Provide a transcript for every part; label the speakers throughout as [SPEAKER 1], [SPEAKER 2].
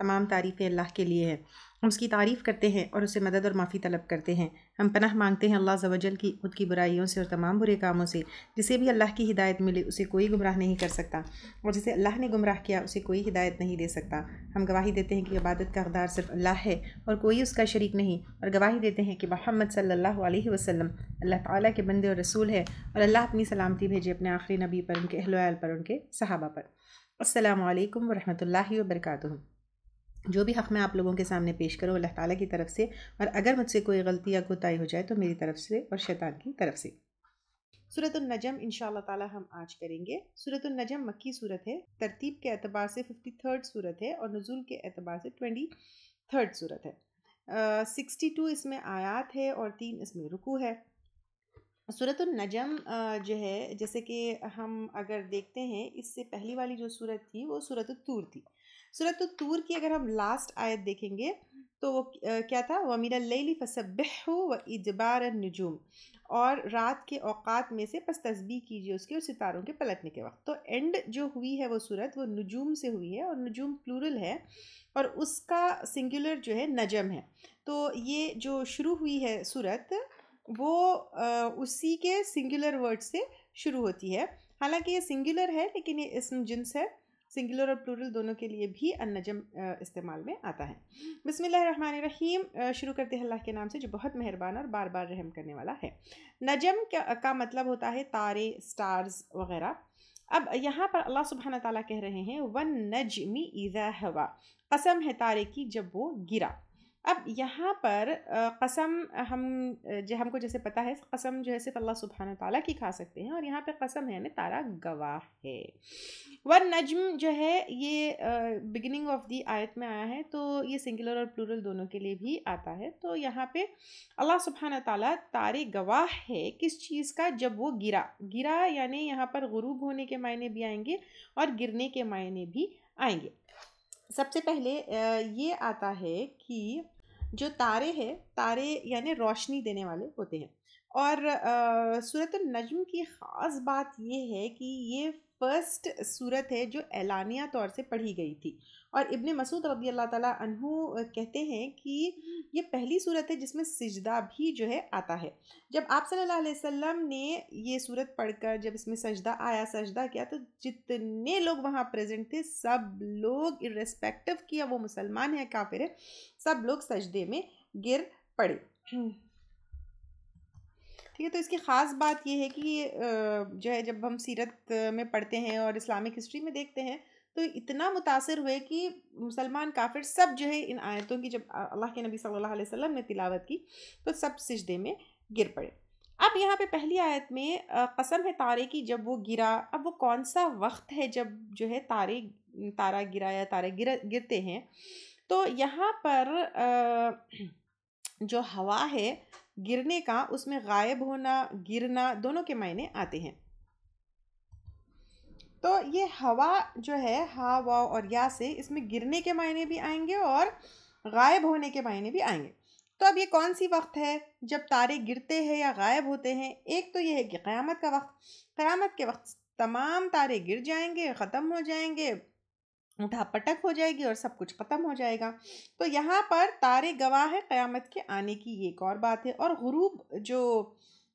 [SPEAKER 1] तमाम तारीफ़ें अल्लाह के लिए है, हम उसकी तारीफ़ करते हैं और उससे मदद और माफ़ी तलब करते हैं। हम पनाह मांगते हैं अल्लाह ज़वजल की खुद की बुराइयों से और तमाम बुरे कामों से। जिसे भी अल्लाह की हिदायत मिले उसे कोई गुमराह नहीं कर सकता और जिसे अल्लाह ने गुमराह किया उसे कोई हिदायत नहीं दे सकता। हम गवाही देते हैं कि इबादत का हक़दार सिर्फ़ अल्लाह है और कोई उसका शरीक नहीं, और गवाही देते हैं कि मोहम्मद सल्लल्लाहु अलैहि वसल्लम अल्लाह ताला के बंदे और रसूल है, और अल्लाह अपनी सलामती भेजे अपने आखिरी नबी पर, उनके अहल व अहल पर, उनके सहाबा पर। अस्सलामु अलैकुम व रहमतुल्लाहि व बरकातुहू। जो भी हक़ मैं आप लोगों के सामने पेश करूँ अल्लाह ताला की तरफ से, और अगर मुझसे कोई गलती या कोताही हो जाए तो मेरी तरफ से और शैतान की तरफ से। सूरतुन नजम इंशाअल्लाह ताला हम आज करेंगे। सूरतुन नजम मक्की सूरत है, तरतीब के एतबार से 53rd सूरत है और नुज़ूल के एतबार से 23rd सूरत है। 62 इसमें आयात है और 3 इसमें रुकू है। सूरतुन नजम जो है, जैसे कि हम अगर देखते हैं, इससे पहली वाली जो सूरत थी वो सूरतुत तूर थी। सूरतुत तूर की अगर हम लास्ट आयत देखेंगे तो वो क्या था, वमिनल लैली फसब्बिहु व इदबार नुजूम, और रात के औकात में से बस तस्बीह कीजिए उसके और सितारों के पलटने के वक्त। तो एंड जो हुई है वो सूरत वो नुजूम से हुई है, और नुजूम प्लूरल है और उसका सिंगुलर जो है नजम है। तो ये जो शुरू हुई है सूरत वो उसी के सिंगुलर वर्ड से शुरू होती है। हालांकि ये सिंगुलर है लेकिन ये इसम जिन्स है, सिंगुलर और प्लूरल दोनों के लिए भी अन्नजम इस्तेमाल में आता है। बिस्मिल्लाहिर्रहमानिर्रहीम। शुरू करते हैं अल्लाह के नाम से जो बहुत मेहरबान और बार बार रहम करने वाला है। नजम का मतलब होता है तारे, स्टार्स वगैरह। अब यहाँ पर अल्लाह सुब्हाना ताला कह रहे हैं वन नजमी इज़ा हवा, कसम है तारे की जब वो गिरा। अब यहाँ पर कसम हमको जैसे पता है, कसम जो है सिर्फ अल्लाह सुब्हाना ताला की खा सकते हैं, और यहाँ पे कसम है यानी तारा गवाह है। वन नज्म जो है ये बिगिनिंग ऑफ दी आयत में आया है, तो ये सिंगुलर और प्लूरल दोनों के लिए भी आता है। तो यहाँ पे अल्लाह सुब्हाना ताला तारे गवाह है किस चीज़ का, जब वो गिरा। गिरा यानी यहाँ पर गुरूब होने के मायने भी आएंगे और गिरने के मायने भी आएंगे। सबसे पहले ये आता है कि जो तारे हैं, तारे यानी रोशनी देने वाले होते हैं। और सूरत नज्म की ख़ास बात ये है कि ये फर्स्ट सूरत है जो एलानिया तौर से पढ़ी गई थी, और इब्ने मसूद रज़ी अल्लाह ताला अन्हु कहते हैं कि ये पहली सूरत है जिसमें सिजदा भी जो है आता है। जब आप सल्लल्लाहु अलैहि वसल्लम ने ये सूरत पढ़कर जब इसमें सजदा आया, सजदा किया, तो जितने लोग वहाँ प्रेजेंट थे सब लोग इर्रेस्पेक्टिव किया वो मुसलमान है काफिर है, सब लोग सजदे में गिर पड़े। ठीक है, तो इसकी ख़ास बात यह है कि जो है जब हम सीरत में पढ़ते हैं और इस्लामिक हिस्ट्री में देखते हैं तो इतना मुतासिर हुए कि मुसलमान काफिर सब जो है इन आयतों की जब अल्लाह के नबी सल्लल्लाहु अलैहि वसल्लम ने तिलावत की तो सब सिजदे में गिर पड़े। अब यहाँ पे पहली आयत में कसम है तारे की जब वो गिरा। अब वो कौन सा वक्त है जब जो है तारा गिरा या तारे गिरते हैं? तो यहाँ पर जो हवा है गिरने का, उसमें गायब होना, गिरना दोनों के मायने आते हैं। तो ये हवा जो है हा वाव और या से, इसमें गिरने के मायने भी आएंगे और गायब होने के मायने भी आएंगे। तो अब ये कौन सी वक्त है जब तारे गिरते हैं या गायब होते हैं? एक तो ये है कि क़यामत का वक्त। क़यामत के वक्त तमाम तारे गिर जाएंगे, ख़त्म हो जाएंगे, उठा पटक हो जाएगी और सब कुछ ख़त्म हो जाएगा। तो यहाँ पर तारे गवाह है क़यामत के आने की, ये एक और बात है। और गुरूब जो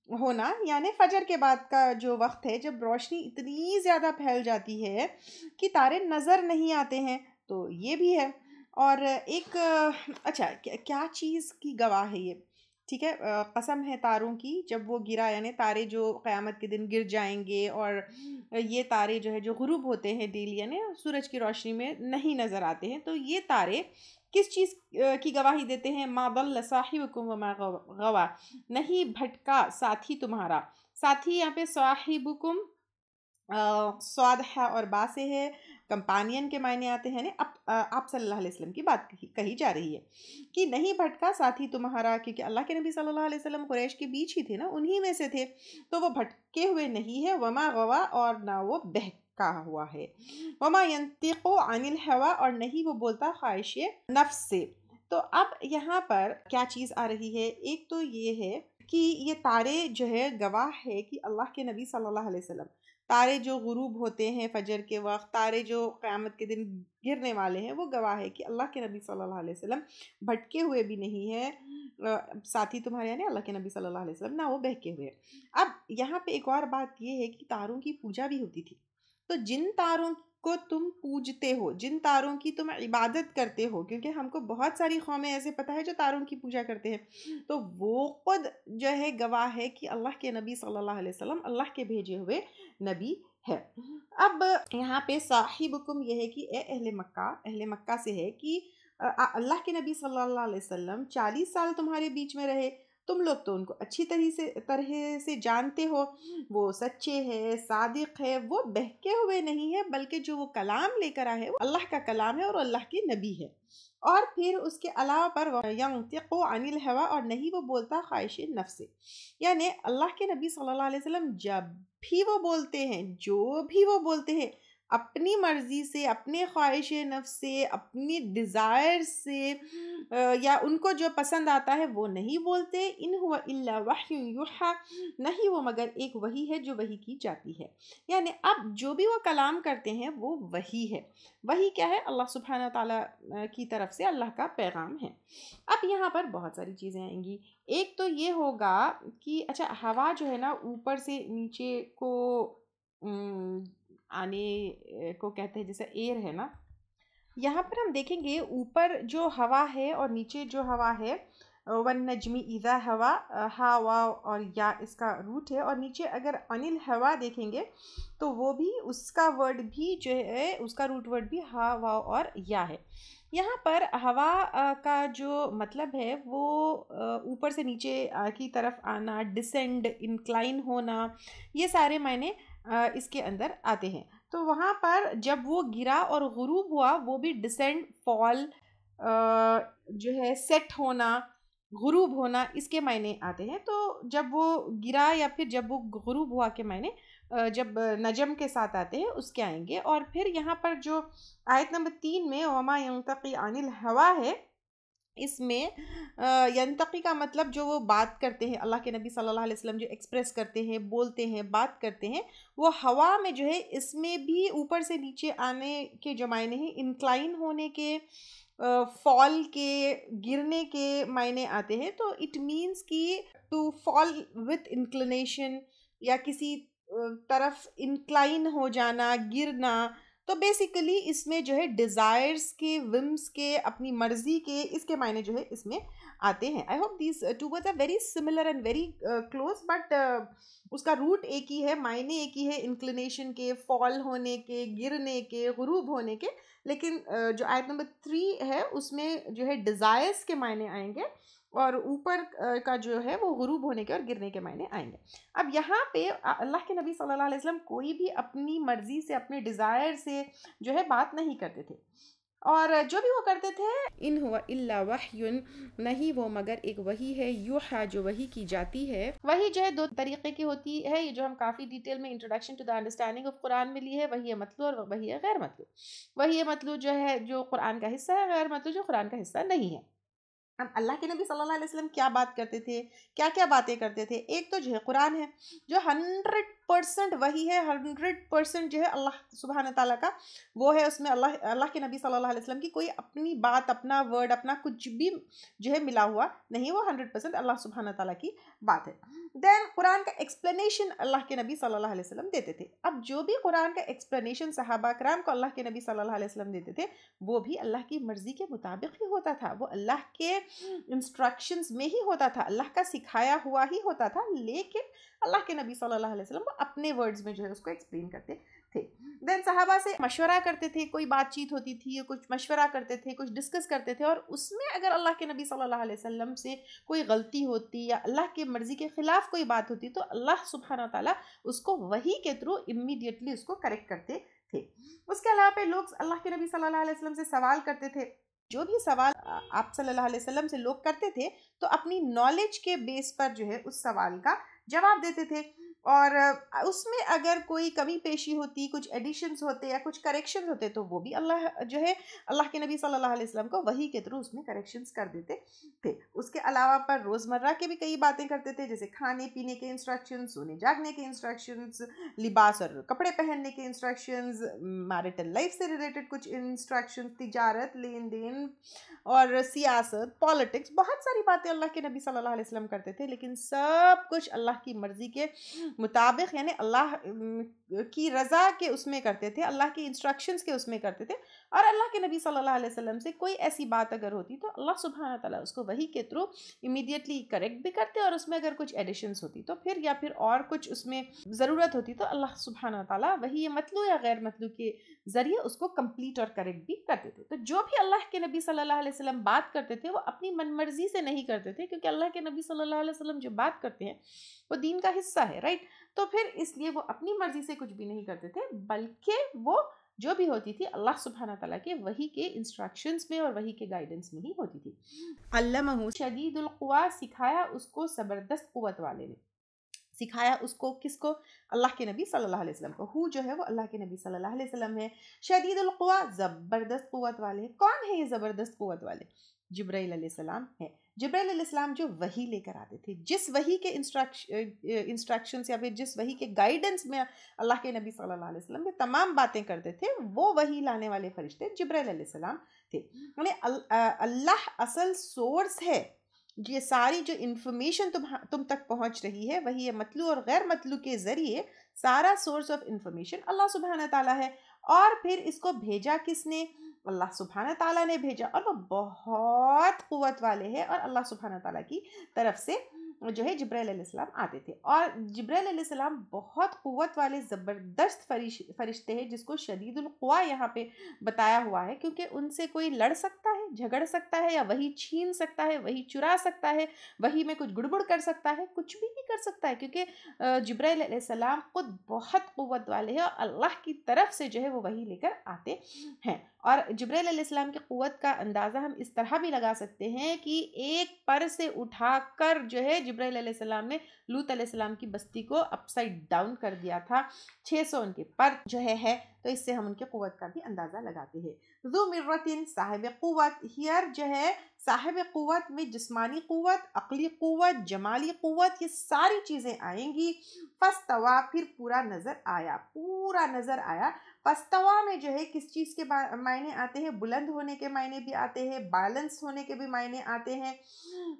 [SPEAKER 1] होना यानी फजर के बाद का जो वक्त है जब रोशनी इतनी ज़्यादा फैल जाती है कि तारे नज़र नहीं आते हैं, तो ये भी है। और एक अच्छा क्या चीज़ की गवाह है ये? ठीक है, कसम है तारों की जब वो गिरा, यानी तारे जो क़यामत के दिन गिर जाएंगे और ये तारे जो है जो गुरूब होते हैं डेली, यानी सूरज की रोशनी में नहीं नज़र आते हैं, तो ये तारे किस चीज़ की गवाही देते हैं? मा दल्ल साहिबुकुम व मा गवा, नहीं भटका साथी तुम्हारा। साथी यहाँ पे साहिबुकुम स्वाद है और बा से है, कंपानियन के मायने आते हैं। आप सल्लल्लाहु अलैहि वसल्लम की बात कही जा रही है कि नहीं भटका साथी तुम्हारा, क्योंकि अल्लाह के नबी सल्लल्लाहु अलैहि वसल्लम कुरैश के बीच ही थे ना, उन्हीं में से थे, तो वो भटके हुए नहीं है। वमा गवा, और ना वो बहका हुआ है। वमा यंतिक़ु अनिल हवा, और नहीं वो बोलता ख्वाहिश नफ्स से। तो अब यहाँ पर क्या चीज़ आ रही है? एक तो ये है कि ये तारे जो है गवाह है कि अल्लाह के नबी सल्लल्लाहु अलैहि वसल्लम, तारे जो गुरूब होते हैं फजर के वक्त, तारे जो क़यामत के दिन गिरने वाले हैं, वो गवाह है कि अल्लाह के नबी सल्लल्लाहु अलैहि वसल्लम भटके हुए भी नहीं है। साथी तुम्हारे यानी अल्लाह के नबी सल्लल्लाहु अलैहि वसल्लम, ना वो बहके हुए। अब यहाँ पे एक और बात ये है कि तारों की पूजा भी होती थी। तो जिन तारों को तुम पूजते हो, जिन तारों की तुम इबादत करते हो, क्योंकि हमको बहुत सारी कौमें ऐसे पता है जो तारों की पूजा करते हैं, तो वो खुद जो है गवाह है कि अल्लाह के नबी सल्लल्लाहु अलैहि वसल्लम अल्लाह के भेजे हुए नबी है। अब यहाँ पे साहिबुकुम यह है कि ए अहले मक्का से है कि अल्लाह के नबी सल्लल्लाहु अलैहि वसल्लम 40 साल तुम्हारे बीच में रहे, तुम लोग तो उनको अच्छी तरह से जानते हो, वो सच्चे है, सादिक है, वो बहके हुए नहीं है, बल्कि जो वो कलाम लेकर आए हैं वो अल्लाह का कलाम है और अल्लाह के नबी है। और फिर उसके अलावा पर यंतिक़ु अनिल हवा, और नहीं वो बोलता ख्वाहिश नफ्स से, यानी अल्लाह के नबी सल्लल्लाहु अलैहि वसल्लम जब भी वो बोलते हैं, जो भी वो बोलते हैं, अपनी मर्ज़ी से, अपने ख्वाहिश नफ्स से, अपनी डिज़ायर से, या उनको जो पसंद आता है वो नहीं बोलते। इन हुआ इल्ला वह्युन युहा, नहीं वो मगर एक वही है जो वही की जाती है। यानी अब जो भी वो कलाम करते हैं वो वही है। वही क्या है? अल्लाह सुब्हानहू तआला की तरफ से अल्लाह का पैगाम है। अब यहाँ पर बहुत सारी चीज़ें आएंगी। एक तो ये होगा कि अच्छा, हवा जो है ना ऊपर से नीचे को आने को कहते हैं, जैसे एयर है ना, यहाँ पर हम देखेंगे ऊपर जो हवा है और नीचे जो हवा है, वन नजमी इज़ा हवा, हवा और या इसका रूट है, और नीचे अगर अनिल हवा देखेंगे तो वो भी, उसका वर्ड भी जो है, उसका रूट वर्ड भी हवा और या है। यहाँ पर हवा का जो मतलब है वो ऊपर से नीचे की तरफ आना, डिसेंड, इंक्लाइन होना, ये सारे मायने इसके अंदर आते हैं। तो वहाँ पर जब वो गिरा और गुरूब हुआ, वो भी डिसेंड, फॉल, जो है सेट होना, गुरूब होना, इसके मायने आते हैं। तो जब वो गिरा या फिर जब वो गुरूब हुआ के मायने जब नजम के साथ आते हैं उसके आएंगे। और फिर यहाँ पर जो आयत नंबर 3 में वमा यंतक़ी अनिल हवा है, इसमें यंतक़ी का मतलब जो वो बात करते हैं, अल्लाह के नबी सल्लल्लाहु अलैहि वसल्लम जो एक्सप्रेस करते हैं, बोलते हैं, बात करते हैं, वो हवा में जो है, इसमें भी ऊपर से नीचे आने के जो मायने हैं, इंक्लाइन होने के, फॉल के, गिरने के मायने आते हैं। तो इट मीन्स कि टू फॉल विथ इंक्लिनेशन, या किसी तरफ इंक्लाइन हो जाना, गिरना। तो बेसिकली इसमें जो है डिज़ायर्स के, विम्स के, अपनी मर्ज़ी के, इसके मायने जो है इसमें आते हैं। I hope these two words are very similar and very close, but उसका रूट एक ही है, मायने एक ही है, इंक्लिनेशन के, फॉल होने के, गिरने के, गुरूब होने के। लेकिन जो आयत नंबर 3 है उसमें जो है डिज़ायर्स के मायने आएंगे, और ऊपर का जो है वो गुरूब होने के और गिरने के मायने आएंगे। अब यहाँ पे अल्लाह के नबी सल्लल्लाहु अलैहि वसल्लम कोई भी अपनी मर्ज़ी से, अपने डिज़ायर से जो है बात नहीं करते थे, और जो भी वो करते थे, इन हुआ इल्ला वह्युन, नहीं वो मगर एक वही है, युहा, जो वही की जाती है। वही जो है 2 तरीके की होती है, ये जो हम काफ़ी डिटेल में introduction to the understanding of Quran में ली है। वही है मतलू और वही है गैर मतलू। वही है मतलू जो है जो कुरान का हिस्सा है, गैर मतलू जो कुरान का हिस्सा नहीं है। अब अल्लाह के नबी सल्लल्लाहु अलैहि वसल्लम क्या बात करते थे, क्या क्या बातें करते थे? एक तो जो है कुरान है, जो 100% वही है, 100% जो है अल्लाह सुब्हान ताला का वो है, उसमें अल्लाह के नबी सल्लल्लाहु अलैहि वसल्लम की कोई अपनी बात, अपना वर्ड, अपना कुछ भी जो है मिला हुआ नहीं, वो 100% अल्लाह सुब्हान ताला की बात है। देन कुरान का एक्सप्लेनेशन अल्लाह के नबी सल्लल्लाहु अलैहि वसल्लम देते थे। अब जो भी कुरान का एक्सप्लेनेशन सहाबा कराम को अल्लाह के नबी सल्लल्लाहु अलैहि वसल्लम देते थे वो भी अल्लाह की मर्जी के मुताबिक ही होता था, वो अल्लाह के इंस्ट्रक्शंस में ही होता था, अल्लाह का सिखाया हुआ ही होता था, लेकिन अल्लाह के नबी सल्लल्लाहु अलैहि वसल्लम वो अपने वर्ड्स में जो है उसको एक्सप्लेन करते थे। देन सहाबा से मशवरा करते थे, कोई बातचीत होती थी, कुछ मशवरा करते थे, कुछ डिस्कस करते थे, और उसमें अगर अल्लाह के नबी सल्लल्लाहु अलैहि वसल्लम से कोई गलती होती या अल्लाह की मर्जी के खिलाफ कोई बात होती तो अल्लाह सुब्हानहू तआला उसको वही के थ्रू इमीडिएटली उसको करेक्ट करते थे। उसके अलावा पे लोग अल्लाह के नबी सल्लल्लाहु अलैहि वसल्लम से सवाल करते थे, जो भी सवाल आप सल्लल्लाहु अलैहि वसल्लम से लोग करते थे तो अपनी नॉलेज के बेस पर जो है उस सवाल का जवाब देते थे, और उसमें अगर कोई कमी पेशी होती, कुछ एडिशंस होते या कुछ करेक्शंस होते तो वो भी अल्लाह जो है अल्लाह के नबी सल्लल्लाहु अलैहि वसल्लम को वही के थ्रू उसमें करेक्शंस कर देते थे। उसके अलावा पर रोज़मर्रा के भी कई बातें करते थे, जैसे खाने पीने के इंस्ट्रक्शंस, सोने जागने के इंस्ट्रक्शंस, लिबास और कपड़े पहनने के इंस्ट्रक्शंस, मैरिटल लाइफ से रिलेटेड कुछ इंस्ट्रक्शंस, तिजारत, लेन देन और सियासत, पॉलिटिक्स, बहुत सारी बातें अल्लाह के नबी सल्लल्लाहु अलैहि वसल्लम करते थे, लेकिन सब कुछ अल्लाह की मर्जी के मुताबिक, यानी अल्लाह की रज़ा के उसमें करते थे, अल्लाह की इंस्ट्रक्शंस के उसमें करते थे। और अल्लाह के नबी सल्लल्लाहु अलैहि वसल्लम से कोई ऐसी बात अगर होती तो अल्लाह सुब्हानहू तआला उसको वही के थ्रू इमीडिएटली करेक्ट भी करते, और उसमें अगर कुछ एडिशंस होती तो फिर या फिर और कुछ उसमें ज़रूरत होती तो अल्लाह सुब्हानहू तआला वही मतलू या गैर मतलू के ज़रिए उसको कंप्लीट और करेक्ट भी करते थे। तो जो भी अल्लाह के नबी सल्लल्लाहु अलैहि वसल्लम बात करते थे वो अपनी मनमर्जी से नहीं करते थे, क्योंकि अल्लाह के नबी सल्लल्लाहु अलैहि वसल्लम जो बात करते हैं वो दीन का हिस्सा है, राइट। तो फिर इसलिए वो अपनी मर्जी से कुछ भी नहीं करते थे, बल्कि वो जो भी होती थी अल्लाह सुब्हानहू तआला के वही के इंस्ट्रक्शंस में और वही के गाइडेंस में ही होती थी। अल्लमहु शदीदुल क़ुवा, सिखाया उसको ज़बरदस्त क़ुव्वत वाले ने, सिखाया उसको किसको? अल्लाह के नबी सल्लल्लाहु अलैहि वसल्लम को। हु जो है वो अल्लाह के नबी सल्लल्लाहु अलैहि वसल्लम है। शदीदुल क़ुवा, ज़बरदस्त क़ुव्वत वाले। कौन है ये ज़बरदस्त क़ुव्वत वाले? जिब्राइल अलैहिस्सलाम है। जिब्राइल अलैहिस्सलाम जो वही लेकर आते थे, जिस वही के इंस्ट्रक्शंस या फिर जिस वही के गाइडेंस में अल्लाह के नबी सल्लल्लाहु अलैहि वसल्लम ये तमाम बातें करते थे, वो वही लाने वाले फरिश्ते जिब्राइल अलैहिस्सलाम थे। यानी अल्लाह असल सोर्स है, ये सारी जो इंफॉर्मेशन तुम तक पहुंच रही है वही है, मतलू और गैर मतलू के ज़रिए सारा सोर्स ऑफ इंफॉर्मेशन अल्लाह सुब्हानहू तआला है। और फिर इसको भेजा किसने? अल्लाह सुब्हानहू तआला ने भेजा, और वो बहुत क़ुव्वत वाले हैं, और अल्लाह सुब्हानहू तआला की तरफ से जो है जिब्राइल अलैहिस्सलाम आते थे। और जिब्राइल अलैहिस्सलाम बहुत क़ुव्वत वाले ज़बरदस्त फरिश्ते हैं, जिसको शदीदुल क़ुवा यहाँ पे बताया हुआ है, क्योंकि उनसे कोई लड़ सकता है, झगड़ सकता है, या वही छीन सकता है, वही चुरा सकता है, वही में कुछ गुड़बुड़ कर सकता है, कुछ भी नहीं कर सकता है, क्योंकि जिब्राइल अलैहिस्सलाम खुद बहुत क़ुव्वत वाले हैं और अल्लाह की तरफ से जो है वो वही लेकर आते हैं। और जिब्राइल अलैहिस्सलाम की क़ुव्वत का अंदाज़ा हम इस तरह भी लगा सकते हैं कि एक पर से उठाकर जो है जिब्राइल अलैहिस्सलाम ने लूत अलैहिस्सलाम की बस्ती को अपसाइड डाउन कर दिया था। 600 उनके पर जो है तो इससे हम उनके क़ुव्वत का भी अंदाज़ा लगाते हैं। ज़ू मिर्रतिन, साहिब क़ुव्वत। हियर जो है साहिब क़ुव्वत में जिस्मानी क़ुव्वत, अक़ली क़ुव्वत, जमाली क़ुव्वत, ये सारी चीज़ें आएंगी। फस्तवा, फिर पूरा नज़र आया, पूरा नज़र आया। फस्तवा में जो है किस चीज़ के मायने आते हैं? बुलंद होने के मायने भी आते हैं, बैलेंस होने के भी मायने आते हैं।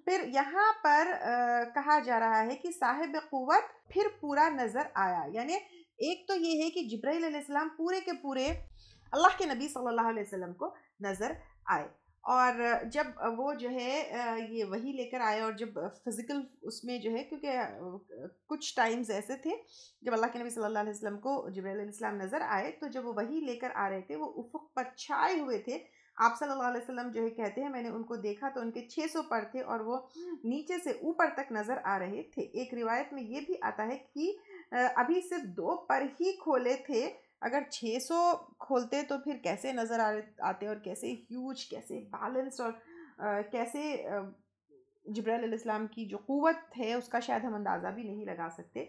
[SPEAKER 1] फिर यहाँ पर कहा जा रहा है कि साहिब क़ुव्वत फिर पूरा नज़र आया, यानी एक तो ये है कि जिब्राइल अलैहिस्सलाम पूरे के पूरे अल्लाह के नबी सल्लल्लाहु अलैहि वसल्लम को नज़र आए, और जब वो जो है ये वही लेकर आए, और जब फिज़िकल उसमें जो है, क्योंकि कुछ टाइम्स ऐसे थे जब अल्लाह के नबी सल्लल्लाहु अलैहि वसल्लम को जिब्राइल अलैहिस्सलाम नज़र आए, तो जब वो वही लेकर आ रहे थे वो उफ़ुक़ पर छाए हुए थे। आप सल्लल्लाहु अलैहि वसल्लम जो है कहते हैं मैंने उनको देखा तो उनके 600 पर थे, और वो नीचे से ऊपर तक नज़र आ रहे थे। एक रिवायत में ये भी आता है कि अभी सिर्फ 2 पर ही खोले थे, अगर 600 खोलते तो फिर कैसे नज़र आते, और कैसे ह्यूज, कैसे बैलेंस्ड, और कैसे जिब्राइल अलैहिस्सलाम की जो क़ुव्वत है उसका शायद हम अंदाज़ा भी नहीं लगा सकते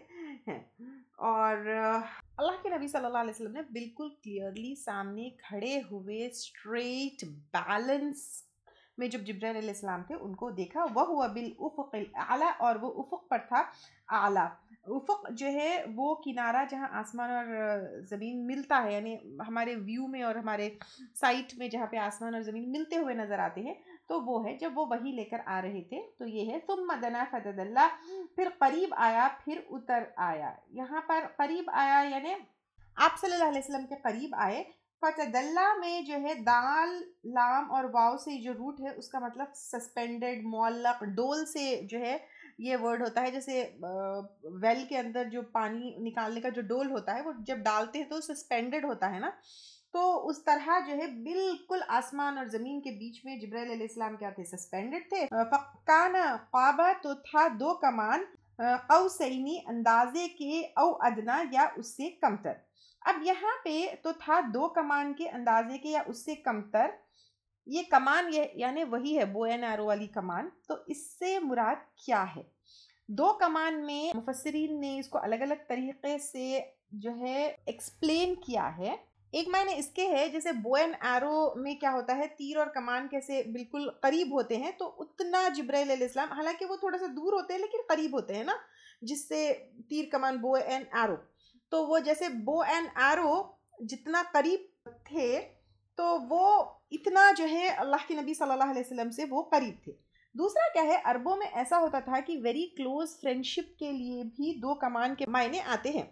[SPEAKER 1] हैं। और अल्लाह के नबी सल्लल्लाहु अलैहि वसल्लम ने बिल्कुल क्लियरली सामने खड़े हुए स्ट्रेट बैलेंस में जब जिब्राइल अलैहिस्सलाम थे उनको देखा। वह हुआ बिल उफ़ुक़िल आला, और वो उफ़ुक़ पर था आला। उफ़क़ जो है वो किनारा जहाँ आसमान और ज़मीन मिलता है, यानी हमारे व्यू में और हमारे साइट में जहाँ पे आसमान और ज़मीन मिलते हुए नज़र आते हैं, तो वो है जब वो वही लेकर आ रहे थे। तो ये है सुम्मा दना फतदल्ला, फिर करीब आया फिर उतर आया। यहाँ पर करीब आया यानी आप सल्लल्लाहु अलैहि वसल्लम के करीब आए। फतदल्ला में जो है दाल लाम और वाव से जो रूट है उसका मतलब सस्पेंडेड मुअल्लक डोल से जो है ये वर्ड होता है। जैसे वेल के अंदर जो पानी निकालने का जो डोल होता है वो जब डालते हैं तो सस्पेंडेड होता है ना, तो उस तरह जो है बिल्कुल आसमान और ज़मीन के बीच में जिब्राइल अलैहिस्सलाम क्या थे, सस्पेंडेड थे। फ़काना क़ाबा तो था दो कमान, क़ौसैनी अंदाजे के औ अदना या उससे कमतर। अब यहाँ पे तो था दो कमान के अंदाजे के या उससे कमतर, ये कमान ये यानी वही है बो एंड एरो वाली कमान। तो इससे मुराद क्या है? दो कमान में मुफस्सिरीन ने इसको अलग अलग तरीके से जो है एक्सप्लेन किया है। एक मायने इसके है जैसे बो एंड एरो में क्या होता है, तीर और कमान कैसे बिल्कुल करीब होते हैं, तो उतना जिब्राइल अलैहिस्सलाम, हालांकि वो थोड़ा सा दूर होते हैं लेकिन करीब होते हैं ना, जिससे तीर कमान बो एंड एरो, तो वो जैसे बो एंड एरो जितना करीब थे तो वो इतना जो है अल्लाह के नबी सल्लल्लाहु अलैहि वसल्लम से वो करीब थे। दूसरा क्या है, अरबों में ऐसा होता था कि वेरी क्लोज फ्रेंडशिप के लिए भी दो कमान के मायने आते हैं।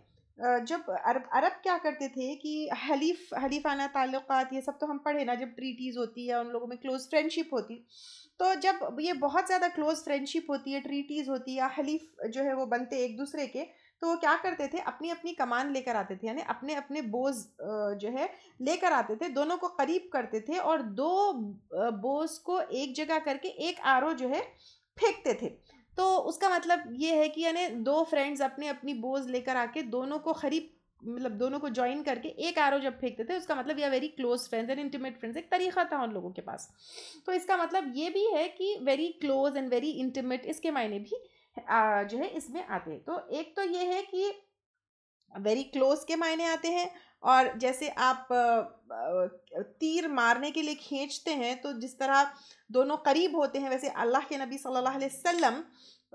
[SPEAKER 1] जब अरब क्या करते थे कि हलीफाना ताल्लुकात ये सब तो हम पढ़े ना, जब ट्रीटीज़ होती है उन लोगों में क्लोज फ्रेंडशिप होती, तो जब ये बहुत ज़्यादा क्लोज फ्रेंडशिप होती है, ट्रीटीज़ होती है, हलीफ जो है वो बनते एक दूसरे के, तो वो क्या करते थे, अपनी अपनी कमान लेकर आते थे, यानी अपने अपने बोझ जो है लेकर आते थे, दोनों को करीब करते थे और दो बोझ को एक जगह करके एक आरो जो है फेंकते थे। तो उसका मतलब ये है कि यानी दो फ्रेंड्स अपने अपनी बोझ लेकर आके दोनों को करीब, मतलब दोनों को ज्वाइन करके एक आरो जब फेंकते थे, उसका मतलब यह very close friends and intimate friends, एक तरीका था उन लोगों के पास। तो इसका मतलब ये भी है कि very close and very intimate, इसके मायने भी जो है इसमें आते हैं। तो एक तो ये है कि वेरी क्लोज के मायने आते हैं, और जैसे आप तीर मारने के लिए खींचते हैं तो जिस तरह दोनों करीब होते हैं, वैसे अल्लाह के नबी सल्लल्लाहु अलैहि वसल्लम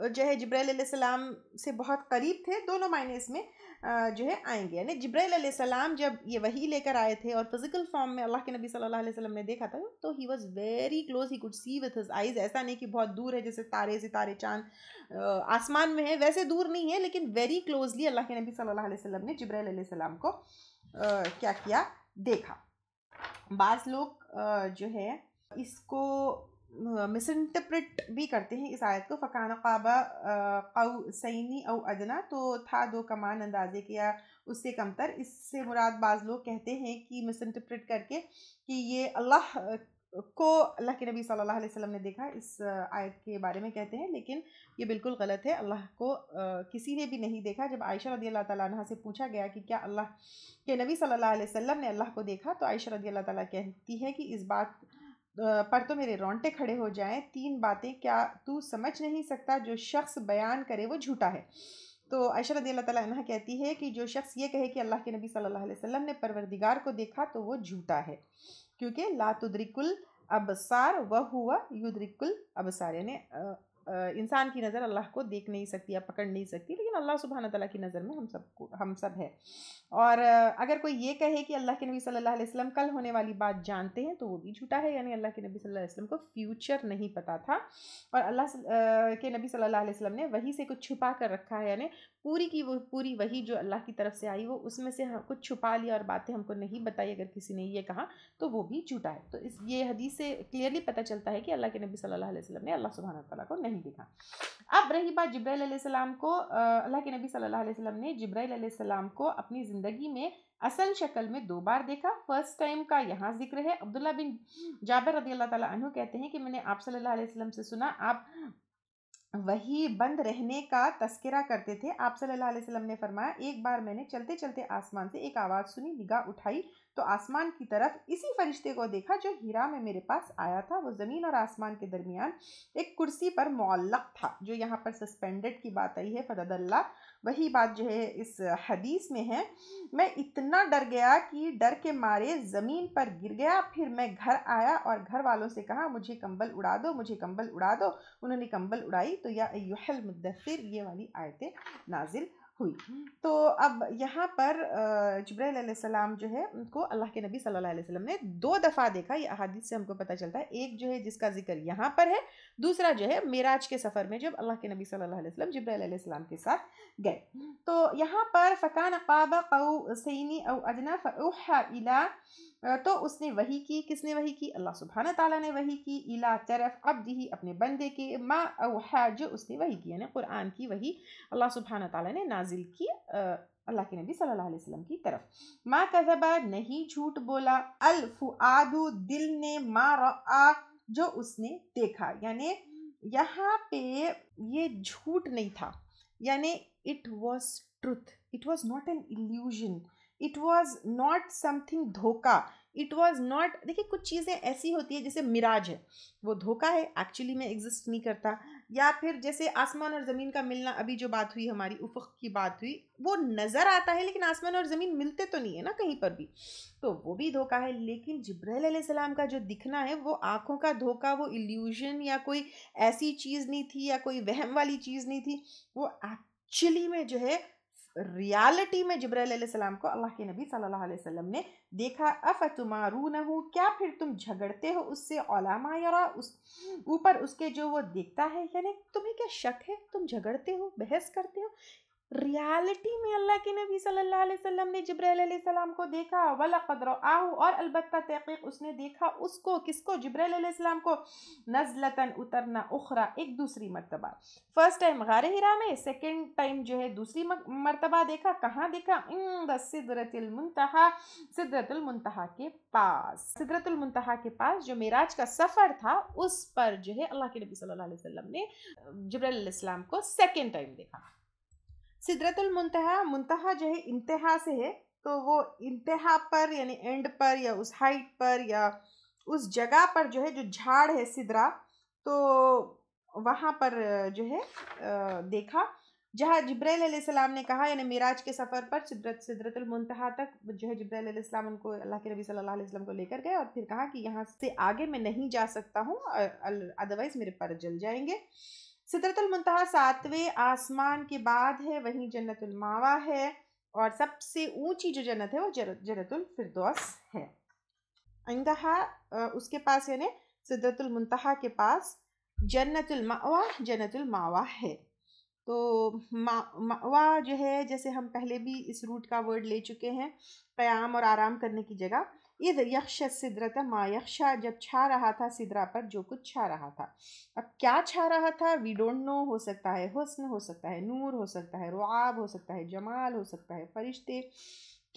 [SPEAKER 1] जो है जिब्राइल अलैहिस्सलाम से बहुत करीब थे। दोनों मायने इसमें जो है आएंगे, यानी जिब्राइल अलैहिस्सलाम जब ये वही लेकर आए थे और फिजिकल फॉर्म में अल्लाह के नबी सल्लल्लाहु अलैहि वसल्लम ने देखा था, तो he was very close, he could see with his eyes. ऐसा नहीं कि बहुत दूर है जैसे तारे सितारे चांद आसमान में है, वैसे दूर नहीं है, लेकिन वेरी क्लोजली अल्लाह के नबी सल्लल्लाहु अलैहि वसल्लम ने जिब्राइल अलैहिस्सलाम को क्या किया, देखा। बाज़ लोग जो है इसको मिस इंटरप्रेट भी करते हैं इस आयत को, फ़काना क़ाबा क़ौसैनी औ अदना, तो था दो कमान अंदाजे के या उससे कमतर। इससे मुराद बाज़ लोग कहते हैं कि मिस इंटरप्रेट करके कि ये अल्लाह को अल्लाह के नबी सल्लल्लाहु अलैहि वसल्लम ने देखा, इस आयत के बारे में कहते हैं, लेकिन ये बिल्कुल गलत है। अल्लाह को किसी ने भी नहीं देखा। जब आयशा रज़ियल्लाहु ताला अन्हा से पूछा गया कि क्या अल्लाह के नबी सल्लल्लाहु अलैहि वसल्लम ने अल्लाह को देखा, तो आयशा रज़ियल्लाहु ताला कहती है कि इस बात पर तो मेरे रोंगटे खड़े हो जाएं। तीन बातें क्या तू समझ नहीं सकता, जो शख्स बयान करे वो झूठा है। तो आयशा रज़ियल्लाहु ताला अन्हा कहती है कि जो शख्स ये कहे कि अल्लाह के नबी सल्लल्लाहु अलैहि वसल्लम ने परवरदिगार को देखा तो वो झूठा है, क्योंकि ला तुद्रिकुल अबसार व हुवा युद्रिकुल अबसार, यानी इंसान की नज़र अल्लाह को देख नहीं सकती या पकड़ नहीं सकती, लेकिन अल्लाह सुब्हान तआला की नज़र में हम सब है। और अगर कोई ये कहे कि अल्लाह के नबी सल्लल्लाहु अलैहि वसल्लम कल होने वाली बात जानते हैं, तो वो भी झूठा है, यानी अल्लाह के नबी सल्लल्लाहु अलैहि वसल्लम को फ्यूचर नहीं पता था, और अल्लाह के नबी सल्लल्लाहु अलैहि वसल्लम ने वही से कुछ छुपा कर रखा है, यानी पूरी की वो पूरी वही जो अल्लाह की तरफ से आई वो उसमें से कुछ छुपा लिया और बातें हमको नहीं बताई। अगर किसी ने ये कहा तो वो भी झूठा है। तो ये हदीस से क्लियरली पता चलता है कि अल्लाह के नबी सल्लल्लाहु अलैहि वसल्लम ने अल्लाह सुब्हान तआला को नहीं देखा। अब रही बात जिब्राइल अलैहिस्सलाम को, अल्लाह के नबी सल्लल्लाहु अलैहि वसल्लम ने जिब्राइल अलैहिस्सलाम को अपनी ज़िंदगी में असल शक्ल में 2 बार देखा। फर्स्ट टाइम का यहाँ जिक्र है। अब्दुल्ला बिन जाबिर रज़ियल्लाहु ताला अन्हु कहते हैं कि मैंने आप सल्लल्लाहु अलैहि वसल्लम से सुना, आप वही बंद रहने का तस्करा करते थे। आप सल्लल्लाहु अलैहि वसल्लम ने फरमाया, एक बार मैंने चलते चलते आसमान से एक आवाज़ सुनी, निगाह उठाई तो आसमान की तरफ इसी फरिश्ते को देखा जो हीरा में मेरे पास आया था। वो ज़मीन और आसमान के दरमियान एक कुर्सी पर मुअल्लक था। जो यहाँ पर सस्पेंडेड की बात आई है, फददल्ला, वही बात जो है इस हदीस में है। मैं इतना डर गया कि डर के मारे ज़मीन पर गिर गया। फिर मैं घर आया और घर वालों से कहा, मुझे कंबल उड़ा दो, मुझे कंबल उड़ा दो। उन्होंने कंबल उड़ाई तो या अय्युहल मुद्दस्सिर, ये वाली आयतें नाजिल हुई। तो अब यहाँ पर जिब्राइल अलैहिस्सलाम जो है उनको अल्लाह के नबी सल्लल्लाहु अलैहि वसल्लम ने 2 दफ़ा देखा। ये अहादीस से हमको पता चलता है, एक जो है जिसका जिक्र यहाँ पर है, दूसरा जो है मेराज के सफ़र में जब अल्लाह के नबी सल्लल्लाहु अलैहि वसल्लम जिब्राइल अलैहिस्सलाम के साथ गए। तो यहाँ पर फ़कान क़ाब क़ौसैनी औ अदना फ़अौहा इला, तो उसने वही की, किसने वही की? अल्लाह सुब्हानहू ताला ने वही की, इला तरफ अब्दिही, अपने बंदे के, मा औहा, जो उसने वही की, यानी कुरान की वही अल्लाह सुब्हानहू ताला ने नाजिल की अल्लाह के नबी सल्लल्लाहु अलैहि वसल्लम की तरफ। मा कज़बा, नहीं झूठ बोला, अल फुआदु, दिल ने, मा रआ, जो उसने देखा। यानी यहाँ पे ये झूठ नहीं था, यानी it was truth, it was not an illusion, it was not something धोखा, इट वॉज नॉट। देखिए कुछ चीज़ें ऐसी होती है, जैसे मिराज है, वो धोखा है, एक्चुअली में एग्जिस्ट नहीं करता। या फिर जैसे आसमान और ज़मीन का मिलना, अभी जो बात हुई हमारी उफ़क़ की बात हुई, वो नज़र आता है लेकिन आसमान और ज़मीन मिलते तो नहीं है ना कहीं पर भी, तो वो भी धोखा है। लेकिन जिब्राइल अलैहिस्सलाम का जो दिखना है वो आँखों का धोखा, वो इल्यूजन या कोई ऐसी चीज़ नहीं थी या कोई वहम वाली चीज़ नहीं थी, वो एक्चुअली में जो है रियलिटी में जिब्राइल अलैहिस्सलाम को अल्लाह के नबी सल्लल्लाहु अलैहि वसल्लम ने देखा। अफतुमारूनहु, क्या फिर तुम झगड़ते हो उससे, औलामा यरा, उस ऊपर उसके जो वो देखता है, यानी तुम्हें क्या शक है, तुम झगड़ते हो, बहस करते हो। रियलिटी में अल्लाह के नबी सल्लल्लाहु अलैहि वसल्लम ने जिब्राइल अलैहिस्सलाम को देखा। वलक़द रआहु, और अलबत्ता तहक़ीक़ उसने देखा उसको, किसको? जिब्राइल अलैहिस्सलाम को। नज़लतन, उतरना, उखरा, एक दूसरी मर्तबा। फर्स्ट टाइम गारे हिरा में, सेकेंड टाइम जो है दूसरी मर्तबा देखा। कहाँ देखा? इंद सिदरतुल मुंतहा, सिदरतुल मुंतहा के पास। सिदरतुल मुंतहा के पास जो मेराज का सफ़र था, उस पर जो है अल्लाह के नबी सल्लल्लाहु अलैहि वसल्लम ने जिब्राइल अलैहिस्सलाम को सेकेंड टाइम देखा। सिदरतुल मुंतहा, मुंतहा जो है इंतहा से है, तो वो इंतहा पर यानी एंड पर या उस हाइट पर या उस जगह पर जो है, जो झाड़ है सिदरा, तो वहाँ पर जो है देखा, जहाँ जिब्राइल अलैहिस्सलाम ने कहा, यानी मेराज के सफ़र पर सिदरतुल मुंतहा तक जो है जिब्राइल अलैहिस्सलाम उनको अल्लाह के नबी सल्लल्लाहु अलैहि वसल्लम को लेकर गए और फिर कहा कि यहाँ से आगे मैं नहीं जा सकता हूँ, अदरवाइज़ मेरे पर जल जाएंगे। सिदरतुल मुंतहा 7वें आसमान के बाद है, वहीं जन्नतुल मावा है, और सबसे ऊंची जो जन्नत है वो जन्नतुल फिरदौस है। इंतहा उसके पास, यानी सिदरतुल मुंतहा के पास जन्नतुल मावा है। तो मावा जो है, जैसे हम पहले भी इस रूट का वर्ड ले चुके हैं, क़याम और आराम करने की जगह। इद यख्शा सिदरत मा यख्शा, जब छा रहा था सिदरा पर जो कुछ छा रहा था। अब क्या छा रहा था, वी डोंट नो, हो सकता है हुस्न, हो सकता है नूर, हो सकता है रुआब, हो सकता है जमाल, हो सकता है फरिश्ते,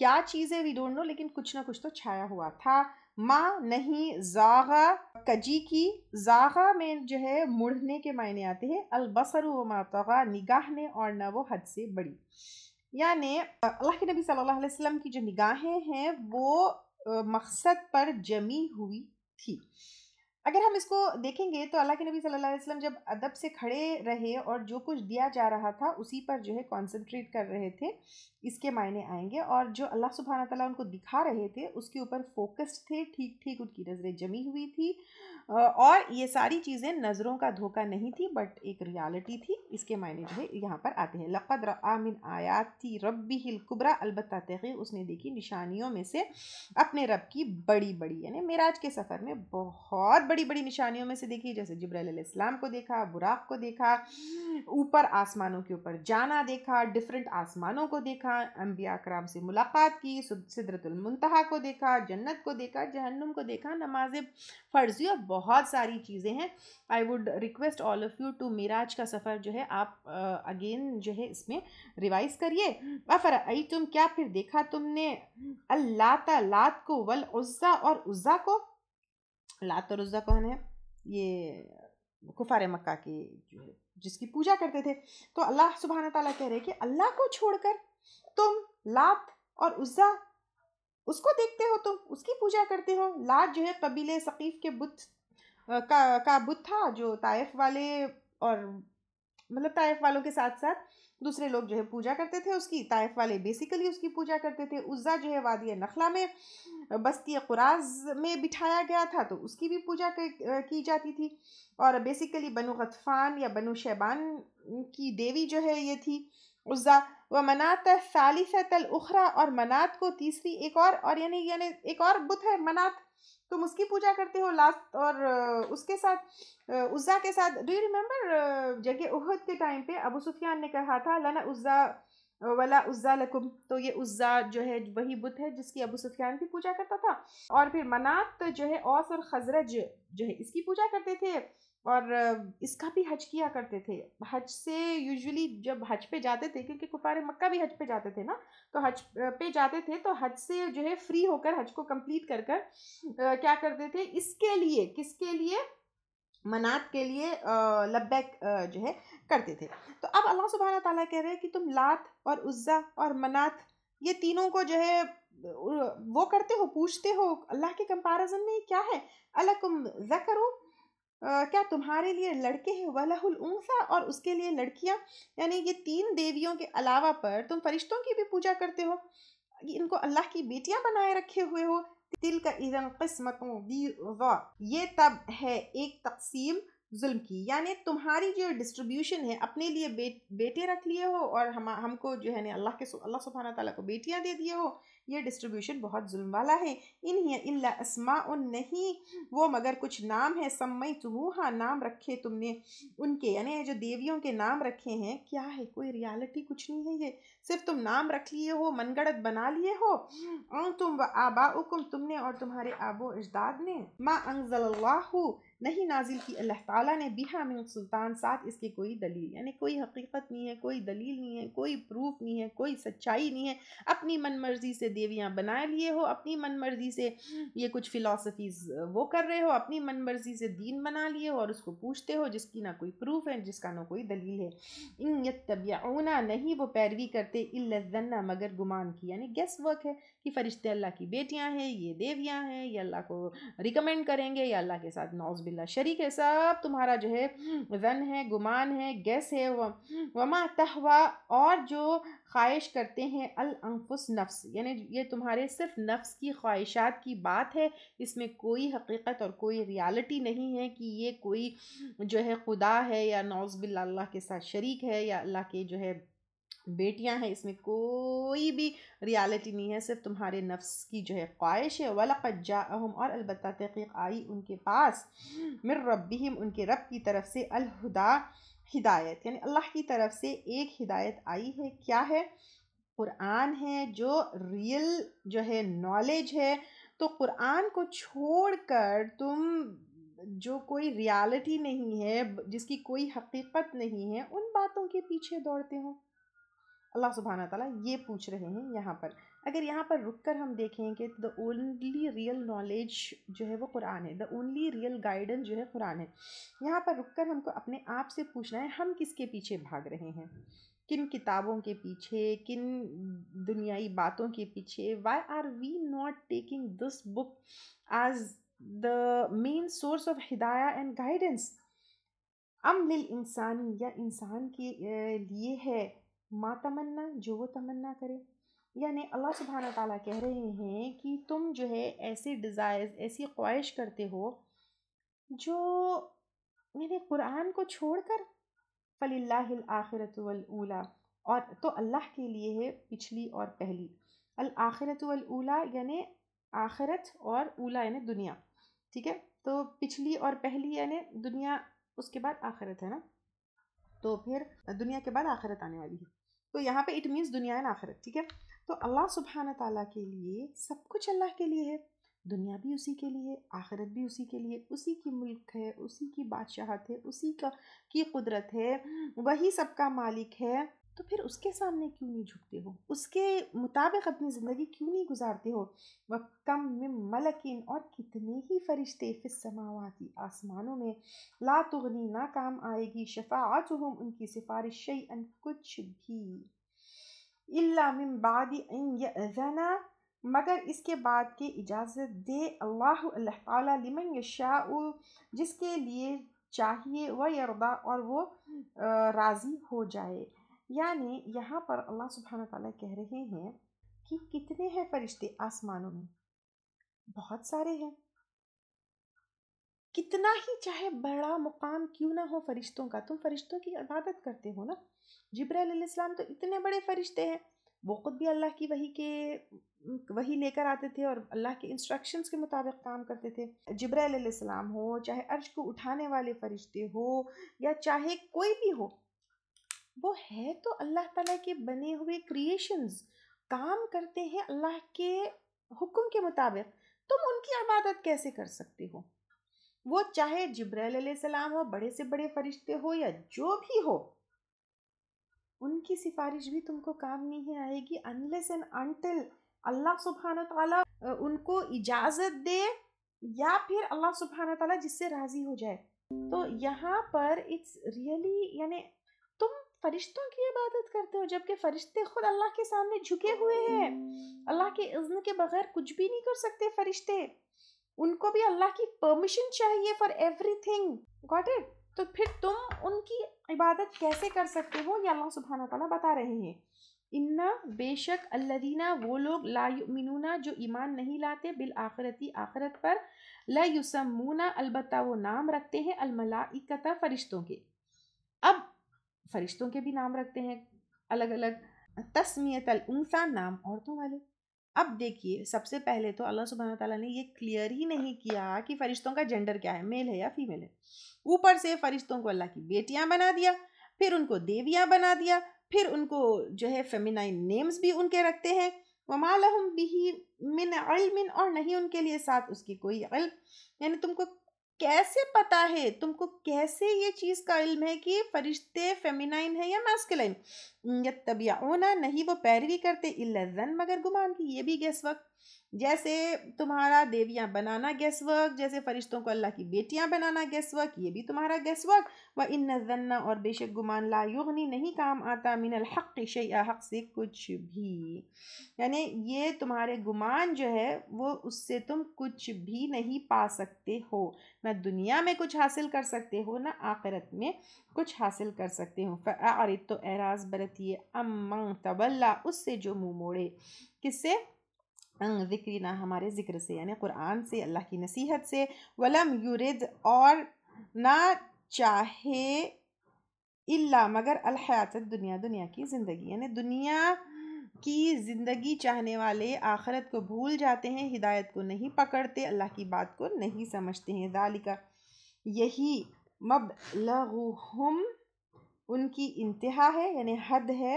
[SPEAKER 1] क्या चीज़ें वी डोंट नो, लेकिन कुछ ना कुछ तो छाया हुआ था। माँ नहीं, जागा, कजी की, जागा में जो है मुड़ने के मायने आते हैं। अलबसरु व मा तगा, निगाह ने और न वो हद से बड़ी, यानी अल्लाह के नबी सल्लल्लाहु अलैहि वसल्लम की जो निगाहें हैं वो मकसद पर जमी हुई थी। अगर हम इसको देखेंगे तो अल्लाह के नबी सल्लल्लाहु अलैहि वसल्लम जब अदब से खड़े रहे और जो कुछ दिया जा रहा था उसी पर जो है कॉन्सेंट्रेट कर रहे थे, इसके मायने आएंगे। और जो अल्लाह सुब्हाना तआला उनको दिखा रहे थे उसके ऊपर फोकस्ड थे, ठीक ठीक उनकी नज़रें जमी हुई थी, और ये सारी चीज़ें नज़रों का धोखा नहीं थी, बट एक रियलिटी थी। इसके मायने जो है यहाँ पर आते हैं। लक़द रआ मिन आयाति रब्बिहिल कुबरा, अलबत्ता तहक़ीक़ उसने देखी निशानियों में से अपने रब की बड़ी बड़ी, यानी मेराज के सफ़र में बहुत बड़ी बड़ी निशानियों में से देखी, जैसे जिब्राइल अलैहिस्सलाम को देखा, बुराक को देखा, ऊपर आसमानों के ऊपर जाना देखा, डिफरेंट आसमानों को देखा, अंबिया कराम से मुलाकात की, सिदरतुल मुंतहा को देखा, जन्नत को देखा, जहन्नुम को देखा, नमाज़ फ़र्ज़ी और बहुत सारी चीज़ें हैं। I would request all of you to मेराज का सफ़र जो है आप अगेन जो है इसमें रिवाइज़ करिए। तुम क्या फिर देखा तुमने अल्लाता, लात को, वल उज़्ज़ा और उज़्ज़ा को। लात और उज़्ज़ा कौन है? ये कुफार मक्का के जो है जिसकी पूजा करते थे। तो अल्लाह सुब्हाना ताला कह रहे हैं कि अल्लाह को छोड़कर तुम लात और उज़्ज़ा उसको देखते हो, तुम उसकी पूजा करते हो। लात जो है कबीले सकीफ़ के बुत का बुत था, जो ताइफ वाले और मतलब ताइफ वालों के साथ साथ दूसरे लोग जो है पूजा करते थे उसकी। ताइफ वाले बेसिकली उसकी पूजा करते थे। उज़्ज़ा जो है वादी नखला में बस्ती कुराज में बिठाया गया था, तो उसकी भी पूजा की जाती थी। और बेसिकली बनु गतफ़ान या बनु शैबान की देवी जो है ये थी। उज़्ज़ा व मनात सालिसतल उखरा, और मनात को तीसरी एक और यानी एक और बुत है मनात, तुम उसकी पूजा करते हो लास्ट, और उसके साथ उज़्ज़ा के साथ। डू यू रिमेंबर जगह उहद के टाइम पे अबू सुफियान ने कहा था लना उज़्ज़ा वला उज़्ज़ा लकुम, तो ये उज़्ज़ा जो है वही बुत है जिसकी अबू सुफियान भी पूजा करता था। और फिर मनात जो है औस और खजरज जो है इसकी पूजा करते थे, और इसका भी हज किया करते थे। हज से यूजुअली जब हज पे जाते थे, क्योंकि कुफार मक्का भी हज पे जाते थे ना, तो हज पे जाते थे तो हज से जो है फ्री होकर हज को कंप्लीट कर कर क्या करते थे, इसके लिए किसके लिए, मनात के लिए लब्बैक जो है करते थे। तो अब अल्लाह सुब्हानहू ताला कह रहे हैं कि तुम लात और उज़्ज़ा और मनात ये तीनों को जो है वो करते हो, पूछते हो, अल्लाह के कंपैरिजन में क्या है, अलकुम ज़करू, क्या तुम्हारे लिए लड़के हैं, वलहुल उन्सा, और उसके लिए लड़कियां, यानी ये तीन देवियों के अलावा पर तुम फरिश्तों की भी पूजा करते हो, इनको अल्लाह की बेटियां बनाए रखे हुए हो। तिल का इज़न किस्मतों दीज़ा, ये तब है एक तकसीम जुल्म की, यानी तुम्हारी जो डिस्ट्रीब्यूशन है, अपने लिए बेटे रख लिए हो और हमको जो है अल्लाह सुब्हानहू ताला को बेटियां दे दिए हो, ये डिस्ट्रीब्यूशन बहुत जुल्म वाला है। इन हिय इल्ला अस्माउन, नहीं वो मगर कुछ नाम है, सम्मई तुमूहा, नाम रखे तुमने उनके, यानी जो देवियों के नाम रखे हैं, क्या है, कोई रियलिटी कुछ नहीं है, ये सिर्फ तुम नाम रख लिए हो, मनगढ़ंत बना लिए हो। तुम व आबाउकुम, तुमने और तुम्हारे आबो अजदाद ने, मा अंज़लल्लाहु, नहीं नाजिल की अल्लाह ताला ने, बिहा मिन सुल्तान, साथ इसके कोई दलील, यानी कोई हकीकत नहीं है, कोई दलील नहीं है, कोई प्रूफ नहीं है, कोई सच्चाई नहीं है। अपनी मन मर्जी से देवियां बना लिए हो, अपनी मन मर्जी से ये कुछ फिलॉसफीज वो कर रहे हो, अपनी मन मर्जी से दीन बना लिए हो और उसको पूछते हो जिसकी ना कोई प्रूफ है, जिसका ना कोई दलील है। इन यत्तबिऊना, नहीं वो पैरवी करते, इल्ला ज़न्ना, मगर गुमान की, यानी गेस वर्क है कि फरिश्ते अल्लाह की बेटियां हैं, ये देवियां हैं, ये अल्लाह को रिकमेंड करेंगे या अल्लाह के साथ नौज़ बिल्ला शरीक है, सब तुम्हारा जो है ज़न है, गुमान है, गेस है। वमा तहवा, और जो ख्वाहिश करते हैं, अल अनफुस, नफ्स, यानी ये तुम्हारे सिर्फ नफ्स की ख्वाहिशात की बात है, इसमें कोई हकीकत और कोई रियलिटी नहीं है कि ये कोई जो है खुदा है या नौज़ बिल्ला अल्लाह के साथ शरीक है या अल्लाह के जो है बेटियां हैं, इसमें कोई भी रियलिटी नहीं है, सिर्फ तुम्हारे नफ्स की जो है ख्वाहिश है। वलक़द जाअहुम, और अलबत्ता तहक़ीक़ आई उनके पास, मिर रब्बिहिम, उनके रब की तरफ से, अल हुदा, हिदायत, यानी अल्लाह की तरफ से एक हिदायत आई है, क्या है, कुरान है, जो रियल जो है नॉलेज है। तो कुरान को छोड़कर तुम जो कोई रियलिटी नहीं है, जिसकी कोई हकीकत नहीं है, उन बातों के पीछे दौड़ते हो। अल्लाह सुब्हानहू ताला ये पूछ रहे हैं यहाँ पर। अगर यहाँ पर रुक कर हम देखें कि द ओनली रियल नॉलेज जो है वो कुरान है, द ओनली रियल गाइडेंस जो है कुरान है, यहाँ पर रुक कर हमको अपने आप से पूछना है, हम किसके पीछे भाग रहे हैं, किन किताबों के पीछे, किन दुनियाई बातों के पीछे। Why are we not taking this book as the main source of हिदाया एंड गाइडेंस। अम लिल इंसानी, या इंसान के लिए है, मा तमन्ना, जो वो तमन्ना करे, यानी अल्लाह सुब्हानहू ताला कह रहे हैं कि तुम जो है ऐसे डिज़ायर्स, ऐसी ख्वाहिश करते हो जो यानी कुरान को छोड़कर, फलिल्लाहिल आखिरतु वल ऊला, और तो अल्लाह के लिए है पिछली और पहली। अल आखिरतु वल ऊला यानी आखिरत, और ऊला यानी दुनिया, ठीक है। तो पिछली और पहली यानी दुनिया, उसके बाद आखिरत है ना, तो फिर दुनिया के बाद आखिरत आने वाली है, तो यहाँ पे इट मीन्स दुनिया एंड आखिरत, ठीक है। तो अल्लाह सुब्हान ताला के लिए सब कुछ अल्लाह के लिए है, दुनिया भी उसी के लिए, आखिरत भी उसी के लिए, उसी की मुल्क है, उसी की बादशाहत है, उसी का की कुदरत है, वही सबका मालिक है। तो फिर उसके सामने क्यों नहीं झुकते हो, उसके मुताबिक अपनी ज़िंदगी क्यों नहीं गुजारते हो। व कम मिन मलकिन, और कितने ही फरिश्ते, फिस समावाती, आसमानों में, ला तुगनी, ना काम आएगी, शफाअतुहुम, उनकी सिफारिश, शैअन, कुछ भी, इल्ला मिन बादी अन यअज़ना, मगर इसके बाद के इजाज़त दे अल्लाह, अल्लाह ताला, लिमन यशाउ, जिसके लिए चाहिए, व यरदा, और वो राज़ी हो जाए। यानी यहाँ पर अल्लाह सुब्हानहू ताला कह रहे हैं कि कितने हैं फरिश्ते आसमानों में, बहुत सारे हैं, कितना ही चाहे बड़ा मुकाम क्यों ना हो फरिश्तों का, तुम फरिश्तों की इबादत करते हो ना, जिब्राइल अलैहिस्सलाम तो इतने बड़े फरिश्ते हैं, वो खुद भी अल्लाह की वही लेकर आते थे और अल्लाह के इंस्ट्रक्शंस के मुताबिक काम करते थे। जिब्राइल अलैहिस्सलाम हो, चाहे अर्श को उठाने वाले फरिश्ते हो, या चाहे कोई भी हो, वो है तो अल्लाह ताला के बने हुए क्रिएशंस, काम करते हैं अल्लाह के हुक्म के मुताबिक। तुम उनकी इबादत कैसे कर सकते हो? वो चाहे जिब्राइल अलैहिस्सलाम हो, बड़े से बड़े फरिश्ते हो, या जो भी हो, उनकी सिफारिश भी तुमको काम नहीं आएगी अनलेस एंड अनटिल अल्लाह सुब्हान ताला उनको इजाज़त दे, या फिर अल्लाह सुब्हान ताला जिससे राज़ी हो जाए। तो यहाँ पर इट्स रियली, यानी तुम फरिश्तों की इबादत करते हो, जबकि फरिश्ते खुद अल्लाह के सामने झुके हुए हैं। अल्लाह के इज़्न के बगैर कुछ भी नहीं कर सकते फरिश्ते, उनको भी अल्लाह की परमिशन चाहिए फॉर एवरीथिंग। Got it? तो फिर तुम उनकी इबादत कैसे कर सकते हो, ये अल्लाह सुब्हान व तआला बता रहे हैं। इन्ना बेशक अल्लदीना, वो लोग, ला युमिनूना, जो ईमान नहीं लाते, बिल आखिरती, आखिरत पर, ला युसम्मूना, अलबत्ता वो नाम रखते हैं, अल मलाइकता, फरिश्तों के। अब फरिश्तों के भी नाम रखते हैं अलग अलग, तस्मियत अल उनसा, नाम औरतों वाले। अब देखिए, सबसे पहले तो अल्लाह सुब्हान व तआला ने ये क्लियर ही नहीं किया कि फरिश्तों का जेंडर क्या है, मेल है या फीमेल है। ऊपर से फरिश्तों को अल्लाह की बेटियां बना दिया, फिर उनको देवियां बना दिया, फिर उनको जो है फेमिनाइन नेम्स भी उनके रखते हैं। वमा लहुम बिही मिन इल्मिन, और नहीं उनके लिए साथ उसकी कोई इल्म। यानी तुमको कैसे पता है, तुमको कैसे ये चीज़ का इल्म है कि फरिश्ते फेमिनाइन है या मैस्कुलाइन? यत्तबिऊना, नहीं वो पैरवी करते, इल्ला ज़न, मगर गुमान की, ये भी गेस वर्क। जैसे तुम्हारा देवियां बनाना गेस वर्क, जैसे फरिश्तों को अल्लाह की बेटियां बनाना गेस वर्क, ये भी तुम्हारा गेस वर्क। व इन्न ज़न्ना, और बेशक गुमान, ला युगनी, नहीं काम आता, मिनल हक़ शैआ, हक़ से कुछ भी। यानी ये तुम्हारे गुमान जो है वो, उससे तुम कुछ भी नहीं पा सकते हो, ना दुनिया में कुछ हासिल कर सकते हो, ना आखिरत में कुछ हासिल कर सकते हो। फ़अरिद, तो एराज़ बरतिए, अम्मन तवल्ला, उससे जो मुँह मोड़े। किससे? ज़िक्रिना, हमारे ज़िक्र से, यानी कुरान से, अल्लाह की नसीहत से। वलम युरिद, और ना चाहे, इल्ला, मगर, अल हयात दुनिया, दुनिया की ज़िंदगी, यानी दुनिया की ज़िंदगी चाहने वाले आखिरत को भूल जाते हैं, हिदायत को नहीं पकड़ते, अल्लाह की बात को नहीं समझते हैं। ज़ालिका, यही, मबलगुहुम, उनकी इंतहा है, यानी हद है,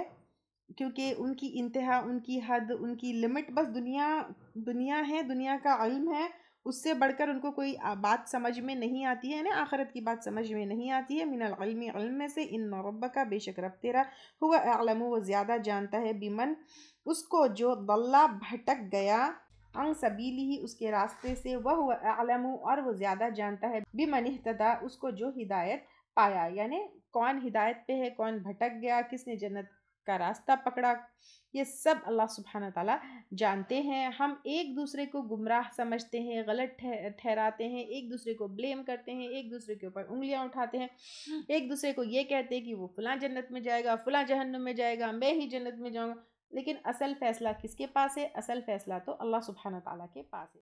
[SPEAKER 1] क्योंकि उनकी इंतहा, उनकी हद, उनकी लिमिट बस दुनिया है, दुनिया का इल्म है, उससे बढ़कर उनको कोई बात समझ में नहीं आती है, यानी आखिरत की बात समझ में नहीं आती है। मिनल इल्मी, इल्म में से, इन्न रब्बका, बेशक रब तेरा, हुवा अअलमु, वो ज़्यादा जानता है, बिमन, उसको जो दल्ला, भटक गया, अन सबीलिही, उसके रास्ते से, वह हुवा अअलमु, और वो ज़्यादा जानता है, बिमन इह्तदा, उसको जो हिदायत पाया, यानी कौन हिदायत पे है, कौन भटक गया, किसने जन्नत का रास्ता पकड़ा, ये सब अल्लाह सुब्हान व तआला जानते हैं। हम एक दूसरे को गुमराह समझते हैं, गलत ठहराते हैं, एक दूसरे को ब्लेम करते हैं, एक दूसरे के ऊपर उंगलियां उठाते हैं, एक दूसरे को ये कहते हैं कि वो फलां जन्नत में जाएगा, फलां जहन्नुम में जाएगा, मैं ही जन्नत में जाऊंगा। लेकिन असल फैसला किसके पास है? असल फैसला तो अल्लाह सुब्हान व तआला के पास है।